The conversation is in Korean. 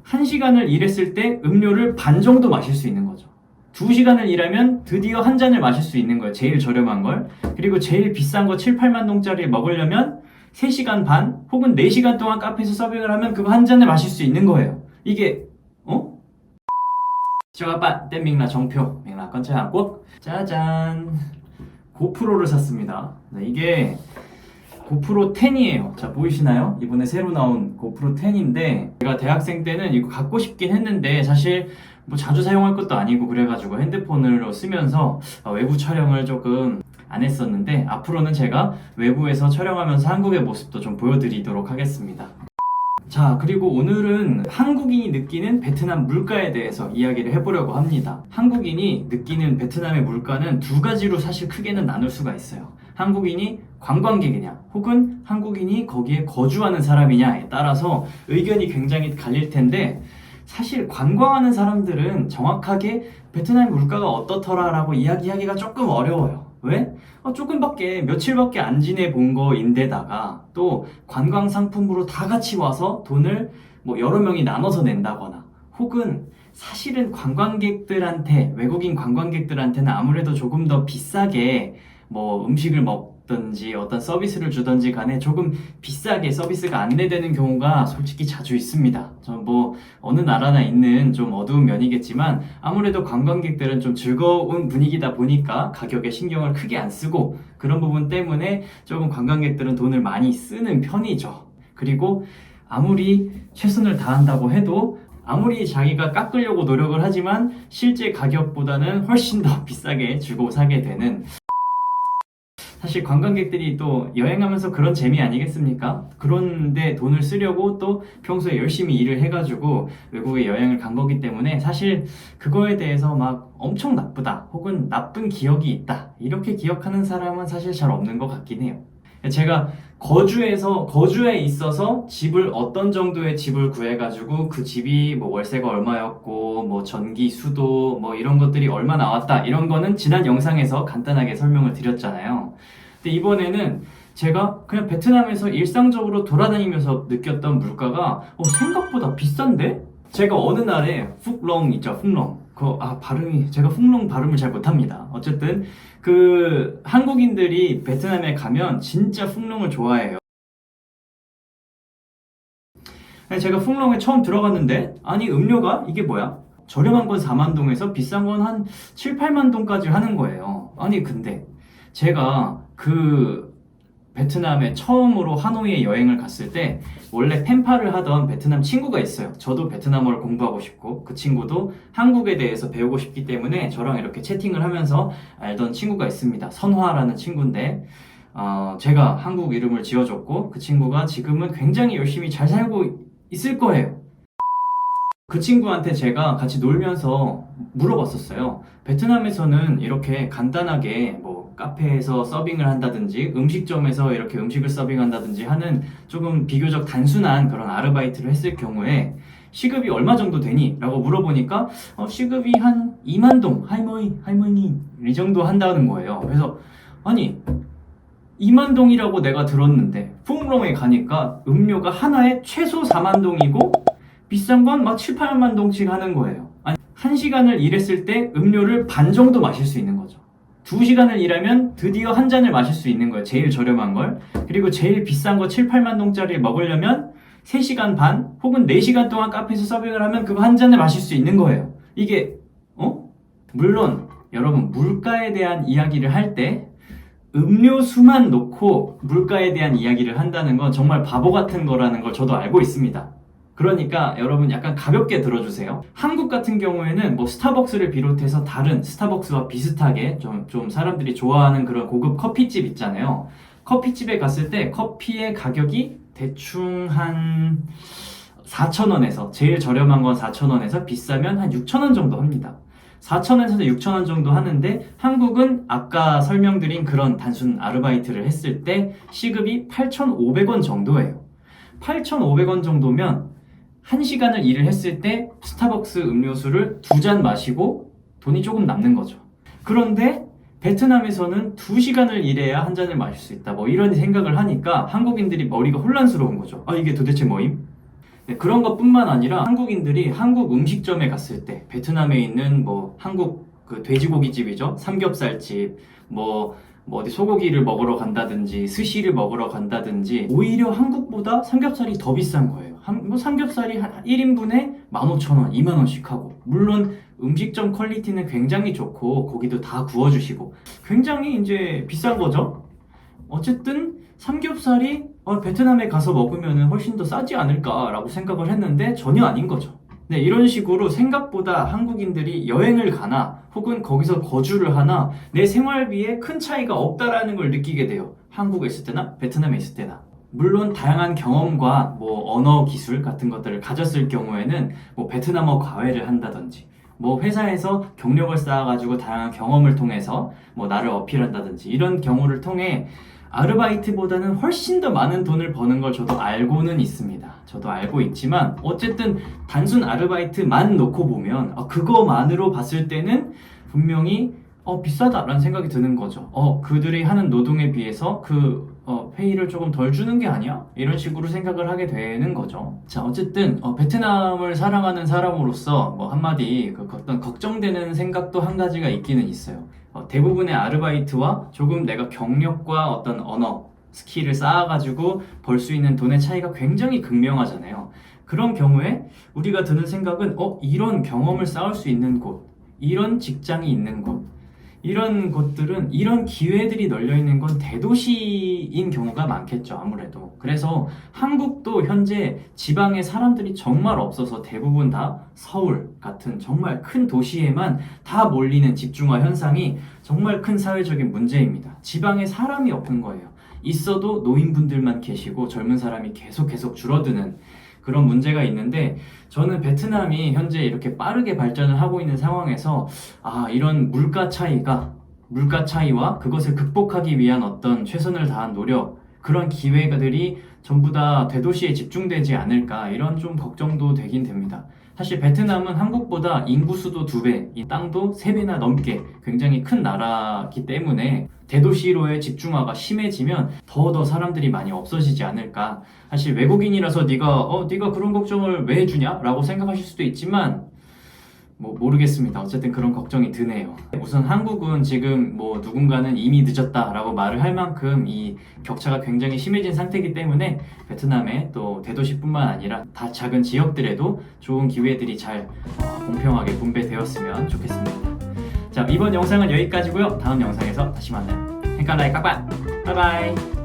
1시간을 일했을 때 음료를 반 정도 마실 수 있는 거죠. 2시간을 일하면 드디어 한 잔을 마실 수 있는 거예요. 제일 저렴한 걸. 그리고 제일 비싼 거 7, 8만 동짜리 먹으려면 3시간 반 혹은 4시간 동안 카페에서 서빙을 하면 그거 한 잔을 마실 수 있는 거예요. 이게 어? 小伙伴땜明라 정표明라 건차 한국 짜잔 고프로를 샀습니다. 네, 이게 고프로 10이에요. 자, 보이시나요? 이번에 새로 나온 고프로 10인데 제가 대학생 때는 이거 갖고 싶긴 했는데 사실 뭐 자주 사용할 것도 아니고 그래가지고 핸드폰으로 쓰면서 외부 촬영을 조금 안 했었는데 앞으로는 제가 외부에서 촬영하면서 한국의 모습도 좀 보여드리도록 하겠습니다. 자, 그리고 오늘은 한국인이 느끼는 베트남 물가에 대해서 이야기를 해보려고 합니다. 한국인이 느끼는 베트남의 물가는 두 가지로 사실 크게는 나눌 수가 있어요. 한국인이 관광객이냐 혹은 한국인이 거기에 거주하는 사람이냐에 따라서 의견이 굉장히 갈릴 텐데 사실 관광하는 사람들은 정확하게 베트남 물가가 어떻더라라고 이야기하기가 조금 어려워요. 왜? 조금밖에 며칠밖에 안 지내본 거인데다가 또 관광 상품으로 다 같이 와서 돈을 뭐 여러 명이 나눠서 낸다거나 혹은 사실은 관광객들한테 외국인 관광객들한테는 아무래도 조금 더 비싸게 뭐 음식을 먹든지 어떤 서비스를 주든지 간에 조금 비싸게 서비스가 안내되는 경우가 솔직히 자주 있습니다. 저 뭐 어느 나라나 있는 좀 어두운 면이겠지만 아무래도 관광객들은 좀 즐거운 분위기다 보니까 가격에 신경을 크게 안 쓰고 그런 부분 때문에 조금 관광객들은 돈을 많이 쓰는 편이죠. 그리고 아무리 최선을 다한다고 해도 아무리 자기가 깎으려고 노력을 하지만 실제 가격보다는 훨씬 더 비싸게 주고 사게 되는 사실 관광객들이 또 여행하면서 그런 재미 아니겠습니까? 그런데 돈을 쓰려고 또 평소에 열심히 일을 해가지고 외국에 여행을 간 거기 때문에 사실 그거에 대해서 막 엄청 나쁘다 혹은 나쁜 기억이 있다 이렇게 기억하는 사람은 사실 잘 없는 것 같긴 해요. 제가 거주에 있어서 집을 어떤 정도의 집을 구해가지고 그 집이 뭐 월세가 얼마였고 뭐 전기, 수도 뭐 이런 것들이 얼마 나왔다 이런 거는 지난 영상에서 간단하게 설명을 드렸잖아요. 근데 이번에는 제가 그냥 베트남에서 일상적으로 돌아다니면서 느꼈던 물가가 생각보다 비싼데? 제가 어느 날에 푹롱 있죠, 푹롱. 제가 훅롱 발음을 잘 못합니다. 어쨌든 그 한국인들이 베트남에 가면 진짜 훅롱을 좋아해요. 제가 훅롱에 처음 들어갔는데 아니 음료가 이게 뭐야? 저렴한 건 4만 동에서 비싼 건 한 7, 8만 동까지 하는 거예요. 아니 근데 제가 그 베트남에 처음으로 하노이에 여행을 갔을 때 원래 펜팔을 하던 베트남 친구가 있어요. 저도 베트남어를 공부하고 싶고 그 친구도 한국에 대해서 배우고 싶기 때문에 저랑 이렇게 채팅을 하면서 알던 친구가 있습니다. 선화라는 친구인데 제가 한국 이름을 지어줬고 그 친구가 지금은 굉장히 열심히 잘 살고 있을 거예요. 그 친구한테 제가 같이 놀면서 물어봤었어요. 베트남에서는 이렇게 간단하게 뭐 카페에서 서빙을 한다든지 음식점에서 이렇게 음식을 서빙한다든지 하는 조금 비교적 단순한 그런 아르바이트를 했을 경우에 시급이 얼마 정도 되니? 라고 물어보니까 시급이 한 2만 동, 할머니 이 정도 한다는 거예요. 그래서 아니 2만 동이라고 내가 들었는데 푸웅롱에 가니까 음료가 하나에 최소 4만 동이고 비싼 건 막 7, 8만 동씩 하는 거예요. 아니 1시간을 일했을 때 음료를 반 정도 마실 수 있는 거죠. 2시간을 일하면 드디어 한 잔을 마실 수 있는 거예요. 제일 저렴한 걸. 그리고 제일 비싼 거 7, 8만 동짜리 먹으려면 3시간 반 혹은 4시간 동안 카페에서 서빙을 하면 그거 한 잔을 마실 수 있는 거예요. 이게 물론 여러분 물가에 대한 이야기를 할 때 음료수만 놓고 물가에 대한 이야기를 한다는 건 정말 바보 같은 거라는 걸 저도 알고 있습니다. 그러니까 여러분 약간 가볍게 들어주세요. 한국 같은 경우에는 뭐 스타벅스를 비롯해서 다른 스타벅스와 비슷하게 좀 사람들이 좋아하는 그런 고급 커피집 있잖아요. 커피집에 갔을 때 커피의 가격이 대충 한 4,000원에서 제일 저렴한 건 4,000원에서 비싸면 한 6,000원 정도 합니다. 4,000원에서 6,000원 정도 하는데 한국은 아까 설명드린 그런 단순 아르바이트를 했을 때 시급이 8,500원 정도예요. 8,500원 정도면 1시간을 일을 했을 때 스타벅스 음료수를 2잔 마시고 돈이 조금 남는 거죠. 그런데 베트남에서는 2시간을 일해야 한 잔을 마실 수 있다. 뭐 이런 생각을 하니까 한국인들이 머리가 혼란스러운 거죠. 이게 도대체 뭐임? 네, 그런 것뿐만 아니라 한국인들이 한국 음식점에 갔을 때 베트남에 있는 뭐 한국 그 돼지고기집이죠. 삼겹살집, 뭐 어디 소고기를 먹으러 간다든지 스시를 먹으러 간다든지 오히려 한국보다 삼겹살이 더 비싼 거예요. 뭐 삼겹살이 한 1인분에 15,000원, 2만원씩 하고 물론 음식점 퀄리티는 굉장히 좋고 고기도 다 구워주시고 굉장히 이제 비싼 거죠. 어쨌든 삼겹살이 베트남에 가서 먹으면 훨씬 더 싸지 않을까라고 생각을 했는데 전혀 아닌 거죠. 네, 이런 식으로 생각보다 한국인들이 여행을 가나 혹은 거기서 거주를 하나 내 생활비에 큰 차이가 없다라는 걸 느끼게 돼요. 한국에 있을 때나 베트남에 있을 때나. 물론 다양한 경험과 뭐 언어 기술 같은 것들을 가졌을 경우에는 뭐 베트남어 과외를 한다든지 뭐 회사에서 경력을 쌓아가지고 다양한 경험을 통해서 뭐 나를 어필한다든지 이런 경우를 통해 아르바이트보다는 훨씬 더 많은 돈을 버는 걸 저도 알고는 있습니다. 저도 알고 있지만 어쨌든 단순 아르바이트만 놓고 보면 그거만으로 봤을 때는 분명히 비싸다라는 생각이 드는 거죠. 그들이 하는 노동에 비해서 페이를 조금 덜 주는 게 아니야? 이런 식으로 생각을 하게 되는 거죠. 자, 어쨌든 베트남을 사랑하는 사람으로서 뭐 한마디 어떤 걱정되는 생각도 한 가지가 있기는 있어요. 대부분의 아르바이트와 조금 내가 경력과 어떤 언어, 스킬을 쌓아가지고 벌 수 있는 돈의 차이가 굉장히 극명하잖아요. 그런 경우에 우리가 드는 생각은 이런 경험을 쌓을 수 있는 곳, 이런 직장이 있는 곳, 이런 곳들은 이런 기회들이 널려 있는 건 대도시인 경우가 많겠죠, 아무래도. 그래서 한국도 현재 지방에 사람들이 정말 없어서 대부분 다 서울 같은 정말 큰 도시에만 다 몰리는 집중화 현상이 정말 큰 사회적인 문제입니다. 지방에 사람이 없는 거예요. 있어도 노인분들만 계시고 젊은 사람이 계속 줄어드는 그런 문제가 있는데 저는 베트남이 현재 이렇게 빠르게 발전을 하고 있는 상황에서 이런 물가 차이와 그것을 극복하기 위한 어떤 최선을 다한 노력 그런 기회들이 전부 다 대도시에 집중되지 않을까 이런 좀 걱정도 되긴 됩니다. 사실 베트남은 한국보다 인구수도 2배, 이 땅도 3배나 넘게 굉장히 큰 나라이기 때문에 대도시로의 집중화가 심해지면 더 사람들이 많이 없어지지 않을까. 사실 외국인이라서 네가 그런 걱정을 왜 해주냐? 라고 생각하실 수도 있지만 뭐 모르겠습니다. 어쨌든 그런 걱정이 드네요. 우선 한국은 지금 뭐 누군가는 이미 늦었다라고 말을 할 만큼 이 격차가 굉장히 심해진 상태이기 때문에 베트남의 또 대도시뿐만 아니라 다 작은 지역들에도 좋은 기회들이 잘 공평하게 분배되었으면 좋겠습니다. 자, 이번 영상은 여기까지고요. 다음 영상에서 다시 만나요. 행깔라이 깍깍! 바이바이!